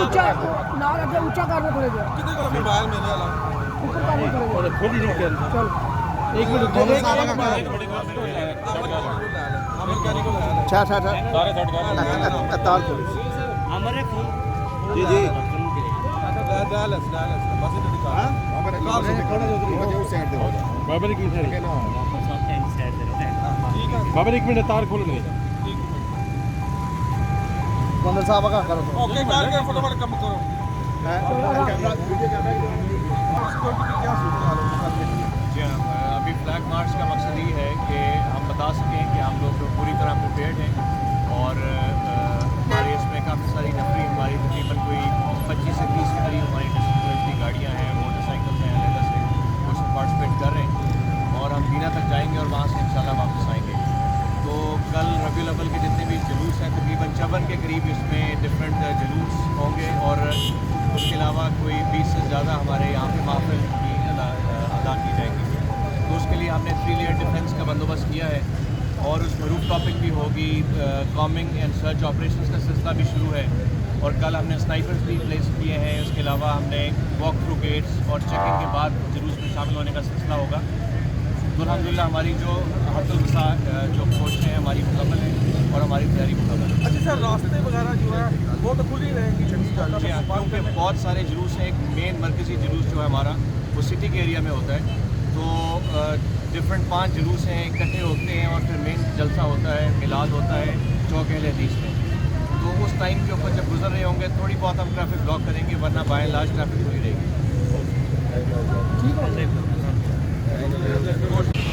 ऊंचा नाल अगे ऊंचा करना थोड़े देर कितने को मोबाइल मेरे वाला ऊपर करना थोड़े और खुद ही रुक गया चल एक मिनट दोनों साहब का अमेरिकानी को लाया अच्छा अच्छा अच्छा सारे थर्ड कर तार पुलिस हमारे फोन जी जी डालस बस इधर दिखा बाबर की साइड बाबर एक मिनट तार खोल दे बंदर साहब का करो ओके करके फटाफट कम करो जी हाँ, अभी फ्लैग मार्च का मकसद ये है कि हम बता सकें कि हम लोग पूरी तरह प्रिपेयर्ड हैं और हमारे इसमें काफ़ी सारी नफरी हमारी तकरीबन कोई 25 से 30 के करीब हमारी डिस्ट्रिक्ट की गाड़ियाँ हैं, मोटरसाइकिल हैं, अलग से उसमें पार्टिसिपेट कर रहे हैं और हम बीना तक जाएंगे और वहाँ से इंशाल्लाह वापस आएंगे। तो कल रबीउल अव्वल के जितने भी जुलूस हैं तकरीबन 54 के करीब इसमें डिफरेंट जुलूस होंगे और उसके अलावा कोई 20 से ज़्यादा हमारे यहाँ पे महफिल की अदा की जाएगी। तो उसके लिए हमने 3 लेयर डिफेंस का बंदोबस्त किया है और उसमें रूफ टॉपिंग भी होगी, कॉमिंग एंड सर्च ऑपरेशंस का सिलसिला भी शुरू है और कल हमने स्नाइपर्स भी प्लेस किए हैं। उसके अलावा हमने वॉक थ्रू गेट्स और चेकिंग के बाद जुलूस में शामिल होने का सिलसिला होगा। तो अल्हम्दुलिल्लाह हमारी जो हतुलसा जो कोशिशें हैं हमारी मुकम्मल है और हमारी तैयारी मुकम्मल है। अच्छा सर रास्ते वगैरह जो है वो तो खुली रहेंगी जी हाँ, क्योंकि बहुत सारे जुलूस हैं। एक मेन मरकज़ी जुलूस जो है हमारा वो सिटी के एरिया में होता है, तो डिफरेंट 5 जुलूस हैं इकट्ठे होते हैं और फिर मेन जलसा होता है, मिलाद होता है चौक अहले हदीस में। तो उस टाइम के ऊपर जब गुजर रहे होंगे थोड़ी बहुत हम ट्रैफिक ब्लॉक करेंगे, वरना बाय एंड लार्ज ट्रैफिक पूरी रहेगी। ठीक है